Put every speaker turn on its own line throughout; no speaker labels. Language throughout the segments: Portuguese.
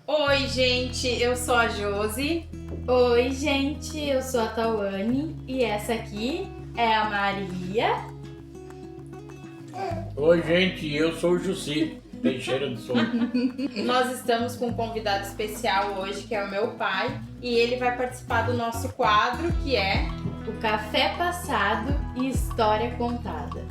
Oi, gente, eu sou a Josi.
Oi, gente, eu sou a Tawane e essa aqui é a Maria.
Oi, gente, eu sou o Jussi Teixeira do Souza.
Nós estamos com um convidado especial hoje, que é o meu pai, e ele vai participar do nosso quadro, que é
O Café Passado e História Contada.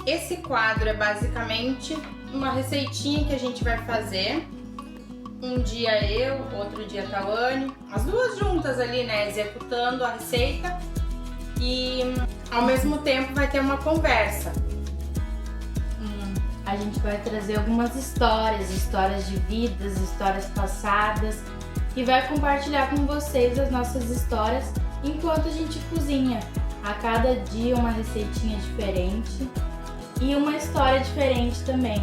Esse quadro é basicamente uma receitinha que a gente vai fazer. Um dia eu, outro dia a Tawane, as duas juntas ali, né, executando a receita. E ao mesmo tempo vai ter uma conversa.
A gente vai trazer algumas histórias de vidas, histórias passadas e vai compartilhar com vocês as nossas histórias enquanto a gente cozinha. A cada dia uma receitinha diferente e uma história diferente também.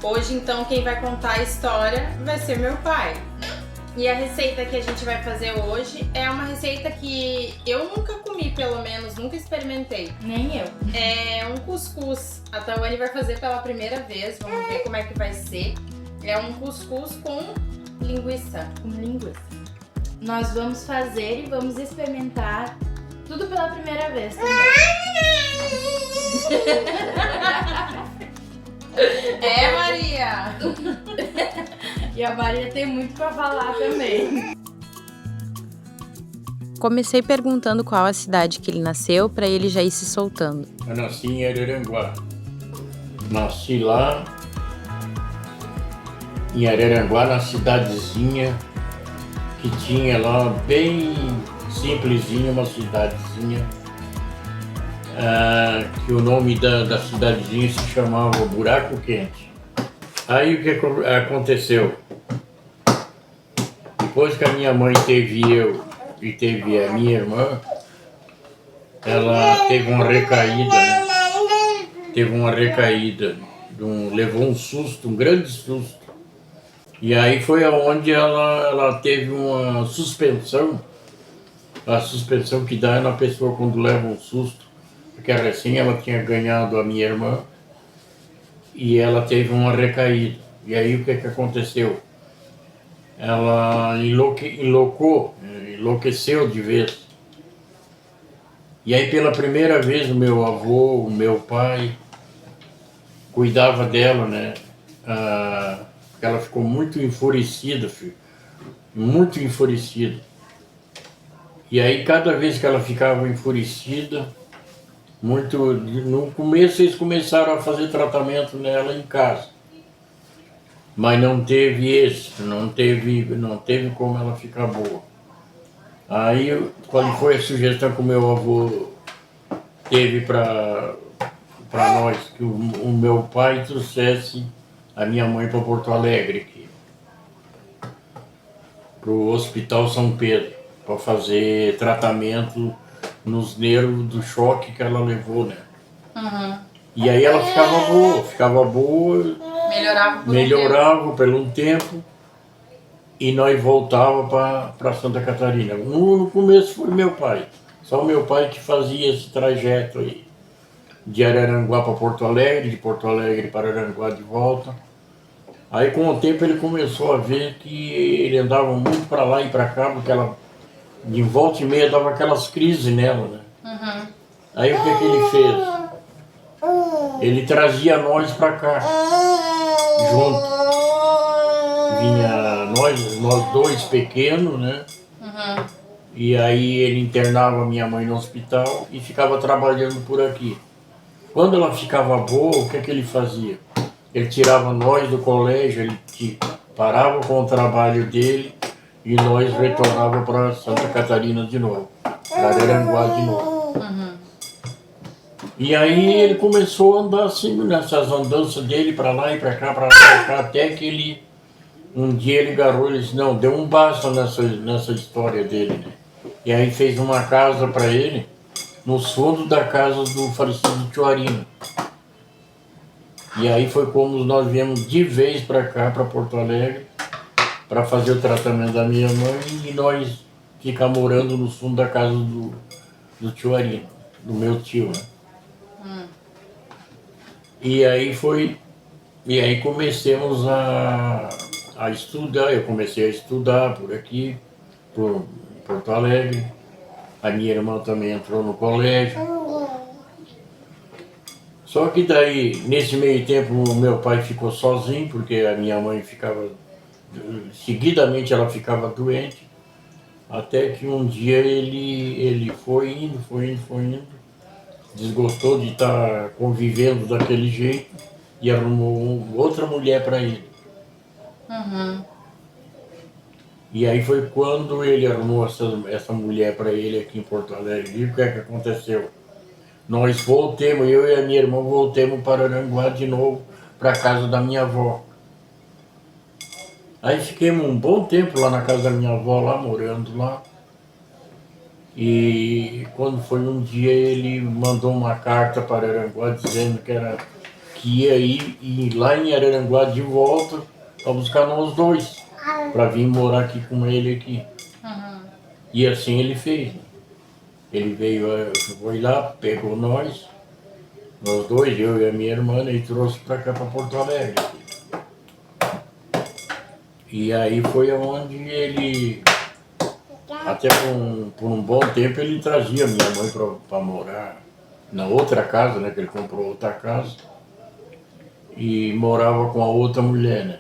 Hoje, então, quem vai contar a história vai ser meu pai. E a receita que a gente vai fazer hoje é uma receita que eu nunca comi, pelo menos, nunca experimentei.
Nem eu.
É um cuscuz. A Tawane vai fazer pela primeira vez, vamos ver como é que vai ser. É um cuscuz com linguiça.
Com linguiça. Nós vamos fazer e vamos experimentar tudo pela primeira vez também.
É, Maria!
E a Maria tem muito pra falar também.
Comecei perguntando qual a cidade que ele nasceu para ele já ir se soltando.
Eu nasci em Araranguá. Nasci lá em Araranguá, na cidadezinha que tinha lá, bem simplesinha, uma cidadezinha, que o nome da cidadezinha se chamava Buraco Quente. Aí o que aconteceu? Depois que a minha mãe teve eu e teve a minha irmã, ela teve uma recaída, né? Teve uma recaída, levou um susto, um grande susto. E aí foi aonde ela teve uma suspensão, a suspensão que dá na pessoa quando leva um susto, porque recém ela tinha ganhado a minha irmã e ela teve uma recaída. E aí o que aconteceu? Ela enlouqueceu de vez. E aí pela primeira vez o meu avô, o meu pai, cuidava dela, né? Ela ficou muito enfurecida, filho. Muito enfurecida. E aí cada vez que ela ficava enfurecida, no começo eles começaram a fazer tratamento nela em casa. Mas não teve êxito, não teve como ela ficar boa. Aí, qual foi a sugestão que o meu avô teve para nós, que o meu pai trouxesse a minha mãe para Porto Alegre, para o Hospital São Pedro, para fazer tratamento nos nervos do choque que ela levou, né?
Uhum.
E aí ela ficava boa, melhorava por um tempo e nós voltava para Santa Catarina. No começo foi meu pai, só o meu pai que fazia esse trajeto aí, de Araranguá para Porto Alegre, de Porto Alegre para Araranguá de volta. Aí com o tempo ele começou a ver que ele andava muito para lá e para cá, porque ela de volta e meia dava aquelas crises nela, né?
Uhum.
Aí o que ele fez? Ele trazia nós para cá, junto. Vinha nós dois pequenos, né?
Uhum.
E aí ele internava minha mãe no hospital e ficava trabalhando por aqui. Quando ela ficava boa, o que ele fazia? Ele tirava nós do colégio, ele parava com o trabalho dele e nós retornava para Santa Catarina de novo, para Araranguá de novo.
Uhum.
E aí ele começou a andar assim, nessas andanças dele para lá e para cá, até que um dia ele agarrou e disse, não, deu um basta nessa história dele, né? E aí fez uma casa para ele, nos fundos da casa do falecido Tioarino. E aí foi como nós viemos de vez para cá, para Porto Alegre, para fazer o tratamento da minha mãe e nós ficar morando no fundo da casa do Tioarino, do meu tio, né? E aí comecemos a estudar. Eu comecei a estudar por aqui, por Porto Alegre. A minha irmã também entrou no colégio. Só que daí, nesse meio tempo, o meu pai ficou sozinho, porque a minha mãe ficava, seguidamente ela ficava doente, até que um dia ele foi indo, desgostou de estar convivendo daquele jeito e arrumou outra mulher para ele.
Uhum.
E aí foi quando ele arrumou essa mulher para ele aqui em Porto Alegre. E o que é que aconteceu? Nós voltemos, eu e a minha irmã voltemos para Aranguá de novo, para a casa da minha avó. Aí fiquemos um bom tempo lá na casa da minha avó, lá morando lá. E quando foi um dia ele mandou uma carta para Aranguá dizendo que ia ir lá em Araranguá de volta para buscar nós dois, para vir morar aqui com ele aqui.
Uhum.
E assim ele fez. Ele veio, foi lá, pegou nós dois, eu e a minha irmã, e trouxe para cá, para Porto Alegre. E aí foi onde ele, até por um bom tempo, ele trazia minha mãe para morar na outra casa, né, que ele comprou outra casa, e morava com a outra mulher, né.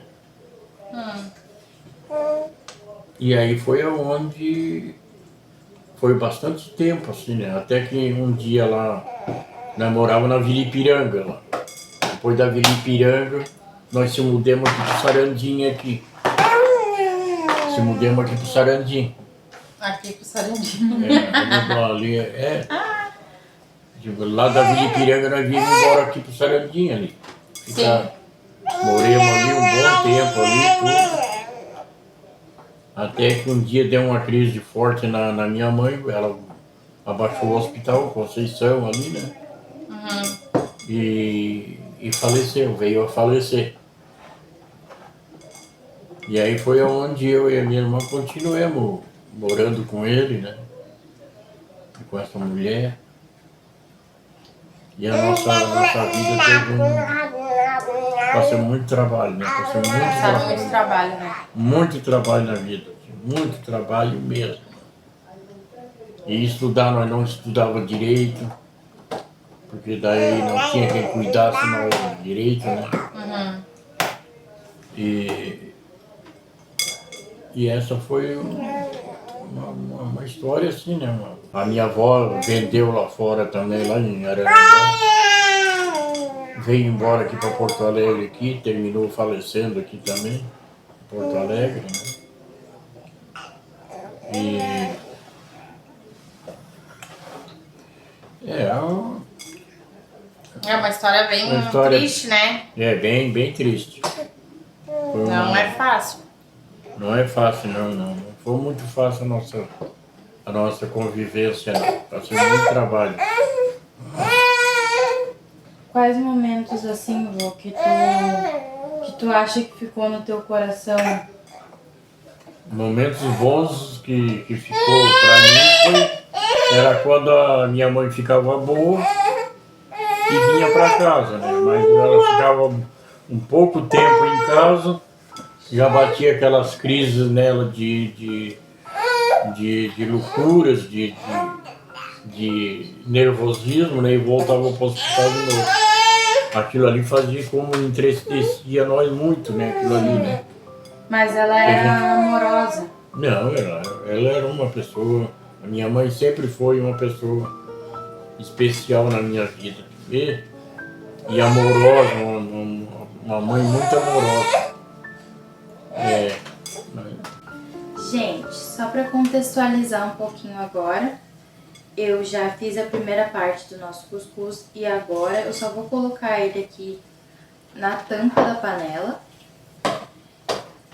E aí foi onde foi bastante tempo, assim, né? Até que um dia lá, nós morávamos na Vila Ipiranga, lá. Depois da Vila Ipiranga, nós se mudamos aqui pro Sarandinho aqui. Se mudamos aqui pro Sarandinho.
Aqui pro Sarandinho.
Ali, lá da Vila Ipiranga nós viemos embora aqui pro Sarandinho ali. Moremos ali um bom tempo ali, tudo. Até que um dia deu uma crise forte na minha mãe, ela abaixou o hospital, Conceição ali, né?
Uhum.
E faleceu, veio a falecer. E aí foi onde eu e a minha irmã continuamos morando com ele, né? Com essa mulher. E a nossa vida teve passou muito trabalho, né? Passou muito
trabalho, né?
muito trabalho na vida, muito trabalho mesmo. E estudar, nós não estudava direito, porque daí não tinha quem cuidasse nós direito, né?
Uhum.
E essa foi uma história assim, né? A minha avó vendeu lá fora também, lá em Araranguá. Veio embora aqui para Porto Alegre, aqui, terminou falecendo aqui também, em Porto Alegre, né?
É uma história bem triste, né?
É, bem triste.
Não é fácil.
Não é fácil, não. Não foi muito fácil a nossa convivência, não. Passou muito trabalho.
Quais momentos assim, vô, que tu acha que ficou no teu coração?
Momentos bons que ficou pra mim era quando a minha mãe ficava boa e vinha pra casa, né? Mas ela ficava um pouco tempo em casa, já batia aquelas crises nela de loucuras, de nervosismo, né? E voltava pro hospital de novo. Aquilo ali fazia como entristecia nós muito, né? Aquilo ali, né?
Mas ela era amorosa.
Não, ela era uma pessoa. A minha mãe sempre foi uma pessoa especial na minha vida. E amorosa, uma mãe muito amorosa.
Gente, só para contextualizar um pouquinho agora, eu já fiz a primeira parte do nosso cuscuz e agora eu só vou colocar ele aqui na tampa da panela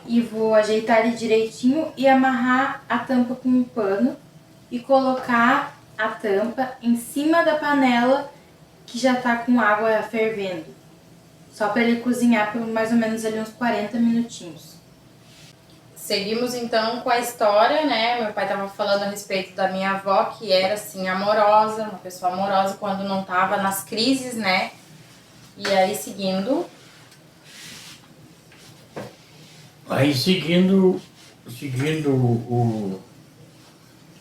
e vou ajeitar ele direitinho e amarrar a tampa com um pano e colocar a tampa em cima da panela que já tá com água fervendo, só para ele cozinhar por mais ou menos ali uns 40 minutinhos.
Seguimos então com a história, né? Meu pai estava falando a respeito da minha avó, que era assim amorosa, uma pessoa amorosa quando não estava nas crises, né? E aí, seguindo...
Aí seguindo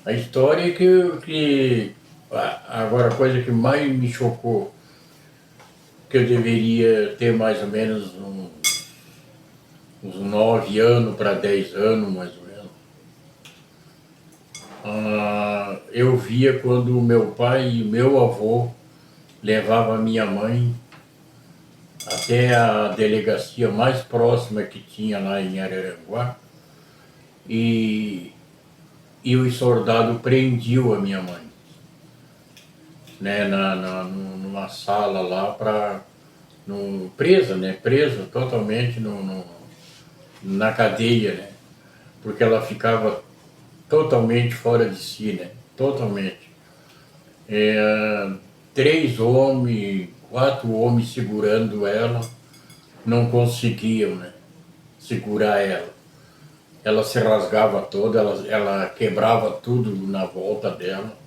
a história que agora a coisa que mais me chocou, que eu deveria ter mais ou menos uns 9 anos para 10 anos, mais ou menos. Eu via quando o meu pai e o meu avô levavam a minha mãe até a delegacia mais próxima que tinha lá em Araranguá e os soldados prendiam a minha mãe, né, numa sala lá presa, né, presa totalmente na cadeia, né, porque ela ficava totalmente fora de si, né, totalmente. 3 homens, 4 homens segurando ela, não conseguiam, né, segurar ela. Ela se rasgava toda, ela quebrava tudo na volta dela.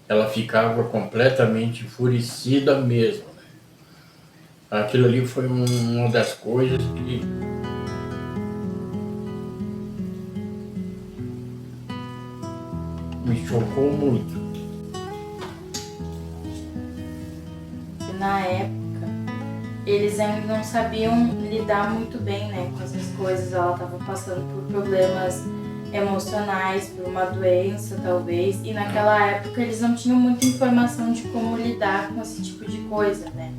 Ela ficava completamente enfurecida mesmo, né. Aquilo ali foi uma das coisas que me chocou muito.
Na época, eles ainda não sabiam lidar muito bem, né, com essas coisas. Ela estava passando por problemas emocionais, por uma doença talvez, e naquela época eles não tinham muita informação de como lidar com esse tipo de coisa, né.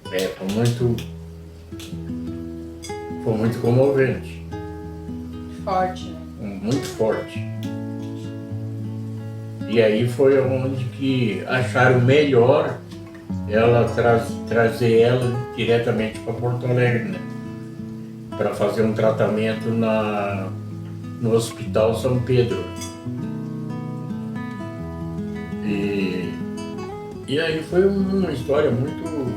Foi muito comovente.
Forte, né?
Muito forte. E aí foi onde que acharam melhor ela trazer ela diretamente para Porto Alegre, né? Para fazer um tratamento no Hospital São Pedro. E aí foi uma história muito...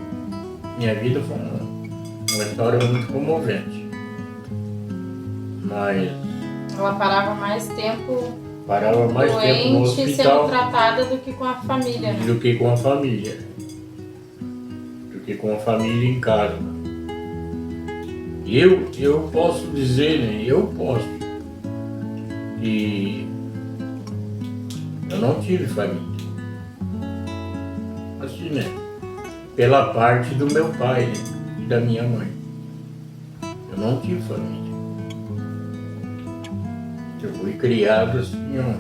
Minha vida foi uma história muito comovente. Mas...
Ela parava mais tempo
Parava mais tempo no
doente,
hospital
sendo tratada do que com a família, né?
do que com a família. Do que com a família em casa. Eu posso dizer, né? Eu posso. Que eu não tive família. Assim, né? Pela parte do meu pai, né? E da minha mãe. Eu não tive família. Eu fui criado assim, ó,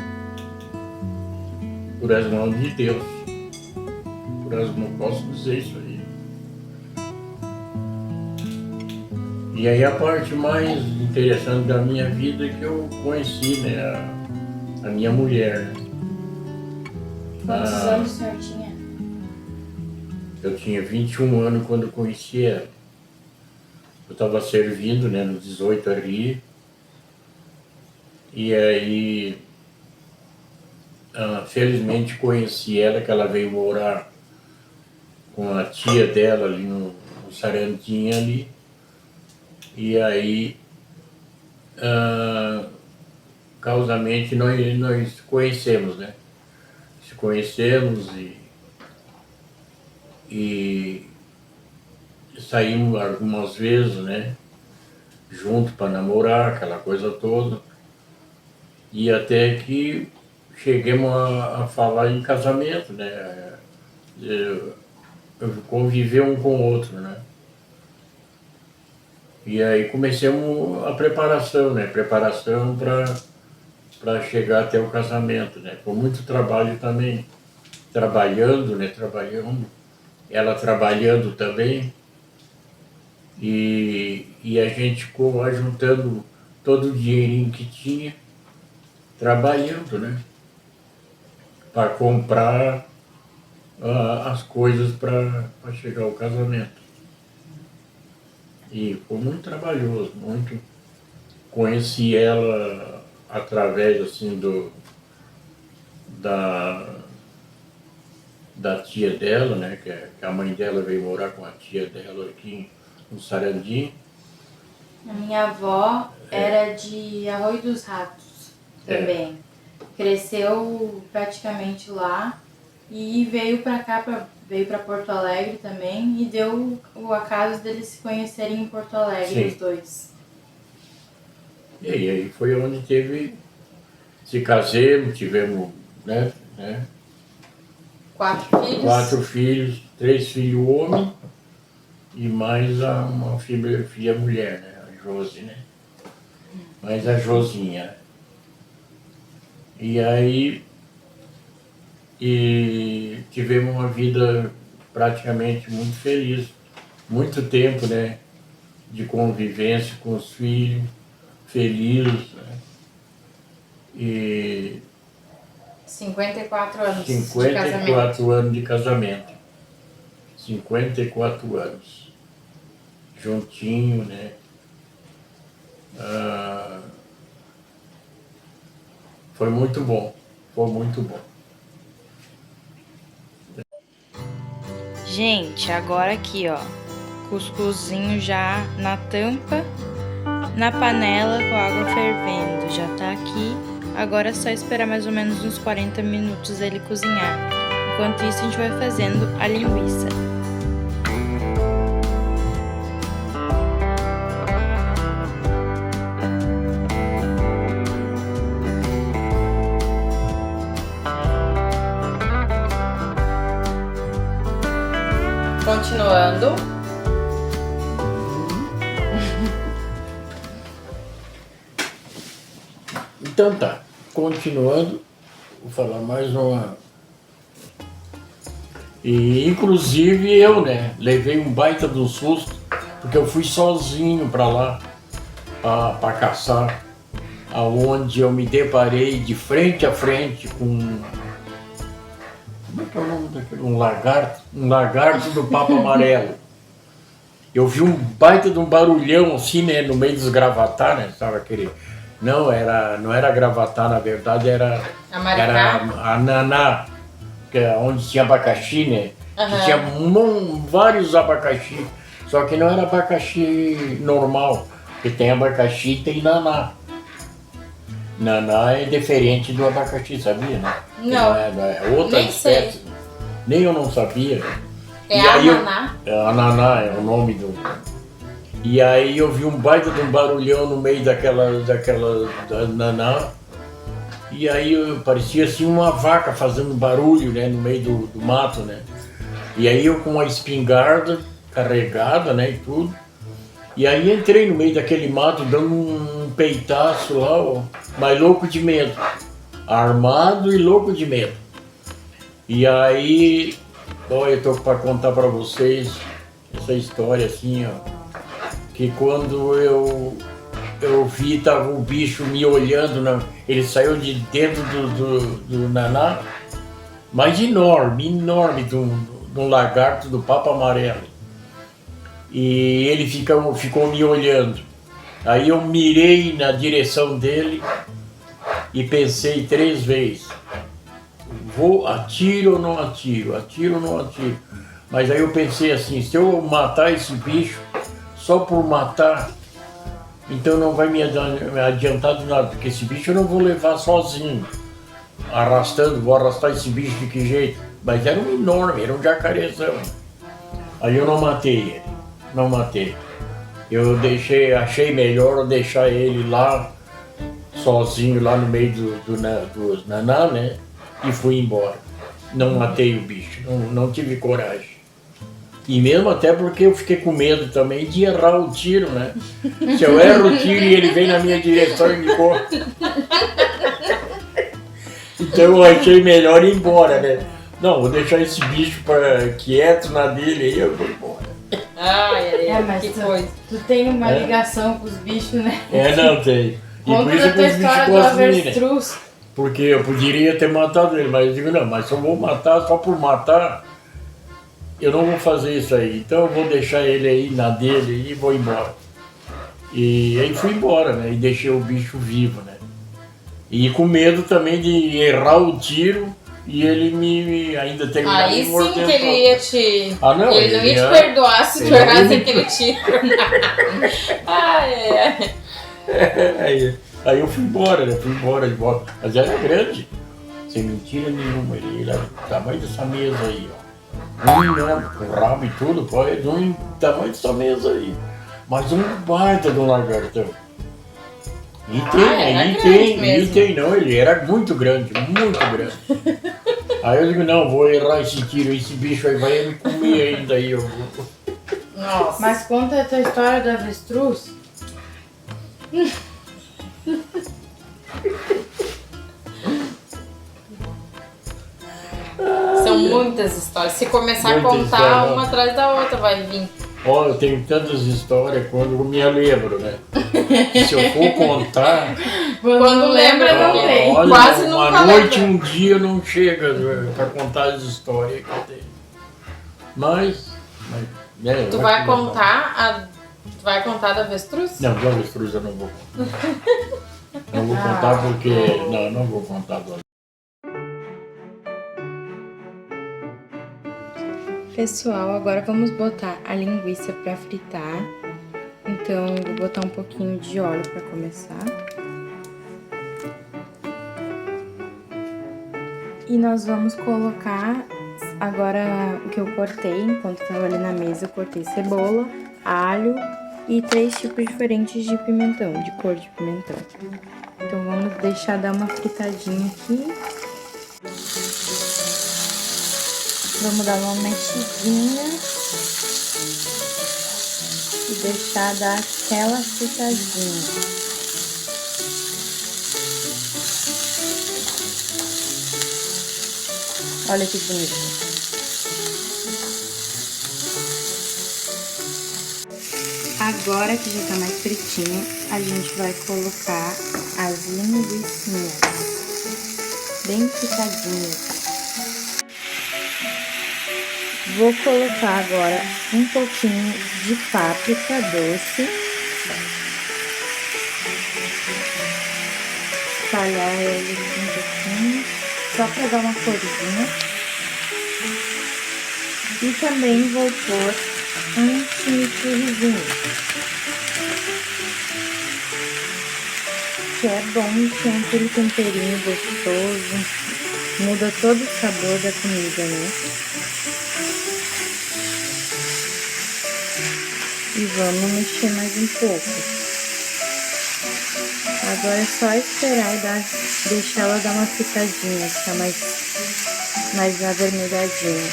por as mãos de Deus. Não posso dizer isso aí. E aí a parte mais interessante da minha vida é que eu conheci, né, a minha mulher. Né?
Quantos anos o senhor tinha?
Eu tinha 21 anos quando conheci ela. Eu estava servindo, né, no 18 ali. E aí, felizmente conheci ela, que ela veio morar com a tia dela ali no Sarandinha ali. E aí, causamente, nós conhecemos, né? Se conhecemos e saímos algumas vezes, né? Junto para namorar, aquela coisa toda. E até que cheguemos a falar em casamento, né? Conviver um com o outro, né? E aí começamos a preparação, né? Preparação para chegar até o casamento, né? Com muito trabalho também, trabalhando, né? Trabalhando, ela trabalhando também. E a gente ficou ajuntando todo o dinheirinho que tinha, trabalhando, né? Para comprar as coisas para chegar ao casamento. E foi muito trabalhoso, muito. Conheci ela através assim da tia dela, né? Que a mãe dela veio morar com a tia dela aqui no Sarandi.
A minha avó era de Arroio dos Ratos também. Cresceu praticamente lá e veio pra cá, veio pra Porto Alegre também, e deu o acaso deles se conhecerem em Porto Alegre,
Sim.
os dois.
E aí foi onde se casamos, tivemos, né?
4 filhos.
4 filhos, 3 filhos homens e mais uma filha mulher, né? A Josi, né? Mais a Josinha. E aí tivemos uma vida praticamente muito feliz. Muito tempo, né? De convivência com os filhos, felizes, né? E
54 anos de casamento.
54 anos de casamento. 54 anos. Juntinho, né? Foi muito bom. Foi muito bom.
Gente, agora aqui, ó. Cuscuzinho já na tampa, na panela com a água fervendo. Já tá aqui. Agora é só esperar mais ou menos uns 40 minutos ele cozinhar. Enquanto isso, a gente vai fazendo a linguiça.
Continuando.
Então tá, continuando, vou falar mais uma. E inclusive eu, né, levei um baita do susto, porque eu fui sozinho pra lá, pra caçar, aonde eu me deparei de frente a frente com. Como é que é o nome daquele? Um lagarto do papo amarelo. Eu vi um baita de um barulhão assim, né, no meio dos gravatá, né, sabe aquele... Não era gravatá, na verdade, era a naná, que é onde tinha abacaxi, né, que tinha vários abacaxi, só que não era abacaxi normal, porque tem abacaxi e tem naná. Naná é diferente do abacaxi, sabia, né?
Não.
É outra
Nem
espécie.
sei.
Nem eu não sabia.
É
E aí
ananá?
Ananá é o nome do... E aí eu vi um baita de um barulhão no meio daquela naná. E aí parecia assim uma vaca fazendo barulho, né, no meio do mato, né? E aí eu com a espingarda carregada, né, e tudo. E aí entrei no meio daquele mato dando um peitaço lá, ó, mas louco de medo. Armado e louco de medo. E aí, ó, eu tô para contar para vocês essa história assim, ó, que quando eu vi, tava o bicho me olhando, né? Ele saiu de dentro do naná, mas enorme, de um lagarto do papo amarelo. E ele ficou me olhando. Aí eu mirei na direção dele e pensei 3 vezes. Atiro ou não atiro? Atiro ou não atiro? Mas aí eu pensei assim, se eu matar esse bicho só por matar, então não vai me adiantar de nada, porque esse bicho eu não vou levar sozinho, vou arrastar esse bicho de que jeito? Mas era um enorme, era um jacarezão. Aí eu não matei ele, não matei. Eu achei melhor deixar ele lá, sozinho, lá no meio dos naná, né? E fui embora. Não matei o bicho, não tive coragem. E mesmo até porque eu fiquei com medo também de errar o tiro, né? Se eu erro o tiro e ele vem na minha direção e me corta. Então eu achei melhor ir embora, né? Não, vou deixar esse bicho quieto na dele aí, eu vou embora.
Mas
que coisa.
tu tem uma ligação com os bichos, né?
Não tem. E por
Conta
isso
da
que
tua
os bichos
história do
gostam de mim, né?
avestruz.
Porque eu poderia ter matado ele, mas eu digo, não, mas se eu vou matar só por matar, eu não vou fazer isso aí. Então eu vou deixar ele aí na dele e vou embora. E aí fui embora, né? E deixei o bicho vivo, né? E com medo também de errar o tiro e ele ainda terminar
Aí
me mordendo.
sim que ele ia te...
Não,
ele não ia te perdoar se tu
ele ia
errasse
me-
aquele tiro. Ai.
Aí eu fui embora, né? Fui embora de volta. Mas era grande. sem mentira nenhuma, ele era do tamanho dessa mesa aí, ó. Mesmo, com rabo e tudo, pode de um tamanho dessa mesa aí. Mas um baita de um lagartão. E tem, não, ele era muito grande, muito grande. Aí eu digo, não, vou errar esse tiro, esse bicho aí vai me comer ainda aí, ó.
Nossa.
Mas conta a tua história do avestruz.
São muitas histórias. Se começar
Muita
a contar
história.
uma atrás da outra, vai vir.
Ó, eu tenho tantas histórias quando eu me lembro, né? Se eu for contar,
Quando lembra, não tem.
olha,
Quase
uma
nunca
noite,
lembra.
um dia não chega para contar as histórias que eu tenho. Mas né,
Tu
eu
vai
acho que não.
contar Tu vai contar da avestruz?
Não, do avestruz eu não vou contar. Não vou contar porque... Não vou contar do avestruz.
Pessoal, agora vamos botar a linguiça para fritar. Então, vou botar um pouquinho de óleo para começar. E nós vamos colocar agora o que eu cortei, enquanto estava ali na mesa, eu cortei cebola, alho e 3 tipos diferentes de pimentão, de cor de pimentão. Então, vamos deixar dar uma fritadinha aqui. Vamos dar uma mexidinha e deixar dar aquela fritadinha. Olha que bonito. Agora que já tá mais fritinho, a gente vai colocar as linguiçinhas bem fritadinhas. Vou colocar agora um pouquinho de páprica doce. Espalhar ele um pouquinho, só para dar uma corzinha. E também vou pôr um chimichurrizinho, que é bom, tem aquele temperinho gostoso, muda todo o sabor da comida, né? E vamos mexer mais um pouco. Agora é só esperar e deixar ela dar uma fritadinha, ficar mais avermelhadinha.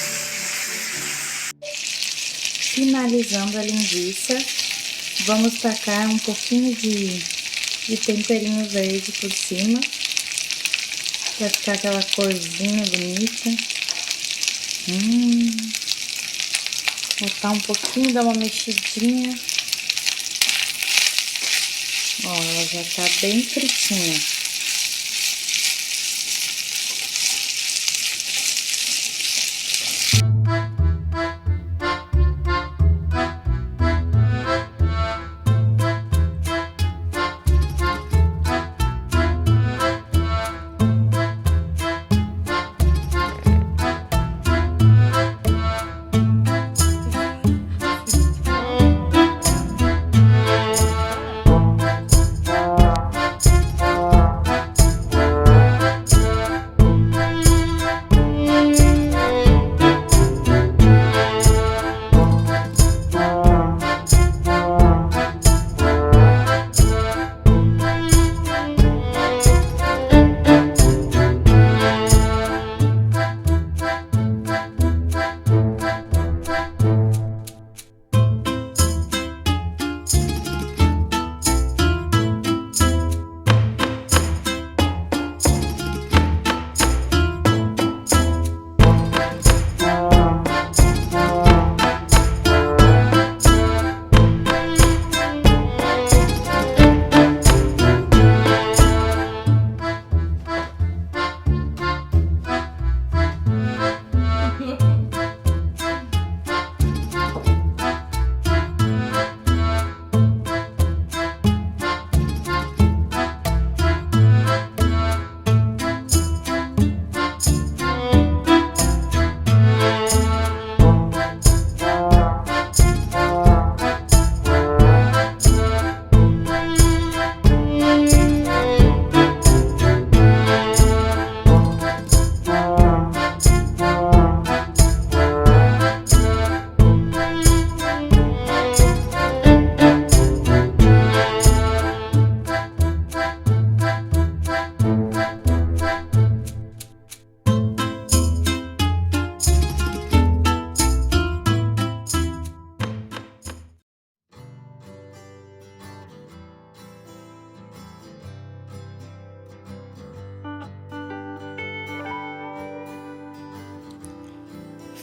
Finalizando a linguiça, vamos tacar um pouquinho de temperinho verde por cima, pra ficar aquela corzinha bonita. Botar um pouquinho, dar uma mexidinha. Ó, ela já tá bem fritinha.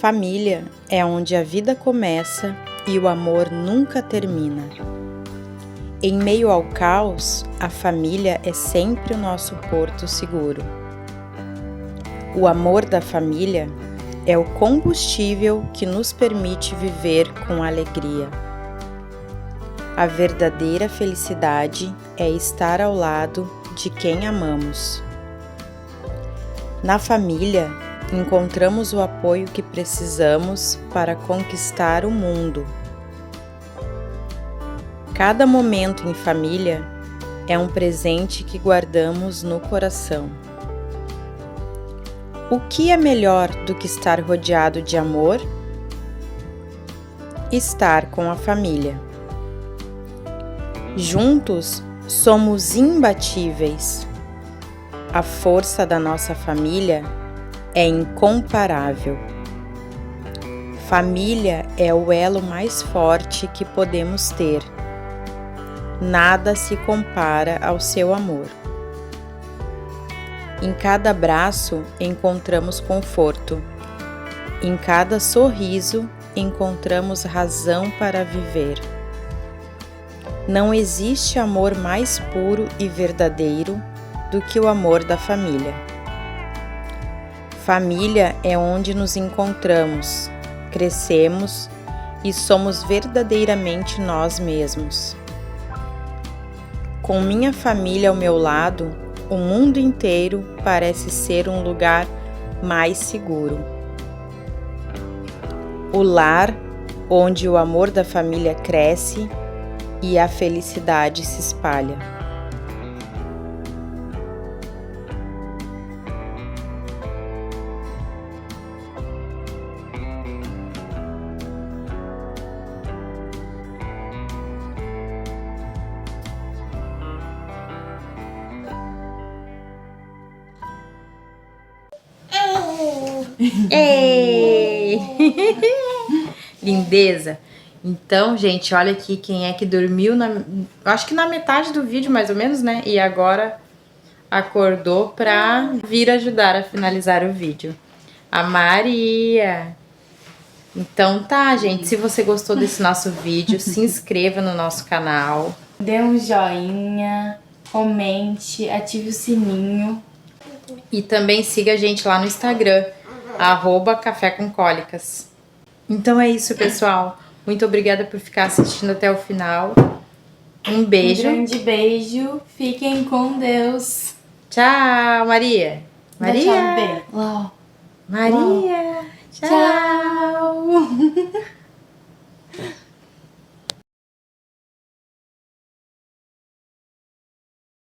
família é onde a vida começa e o amor nunca termina. Em meio ao caos, a família é sempre o nosso porto seguro. O amor da família é o combustível que nos permite viver com alegria. A verdadeira felicidade é estar ao lado de quem amamos. Na família, encontramos o apoio que precisamos para conquistar o mundo. Cada momento em família é um presente que guardamos no coração. O que é melhor do que estar rodeado de amor? Estar com a família. Juntos somos imbatíveis. A força da nossa família é incomparável. Família é o elo mais forte que podemos ter. Nada se compara ao seu amor. Em cada abraço encontramos conforto. Em cada sorriso encontramos razão para viver. Não existe amor mais puro e verdadeiro do que o amor da família. Família é onde nos encontramos, crescemos e somos verdadeiramente nós mesmos. Com minha família ao meu lado, o mundo inteiro parece ser um lugar mais seguro. O lar onde o amor da família cresce e a felicidade se espalha. Ei! Lindeza! Então, gente, olha aqui quem é que dormiu, acho que na metade do vídeo, mais ou menos, né? E agora acordou pra vir ajudar a finalizar o vídeo. A Maria! Então tá, gente, se você gostou desse nosso vídeo, se inscreva no nosso canal.
Dê um joinha, comente, ative o sininho.
E também siga a gente lá no Instagram, @cafécomcólicas. Então é isso, pessoal. Muito obrigada por ficar assistindo até o final. Um beijo.
Um grande beijo. Fiquem com Deus.
Tchau, Maria. Maria.
Tchau, bebê. Uau.
Maria.
Tchau.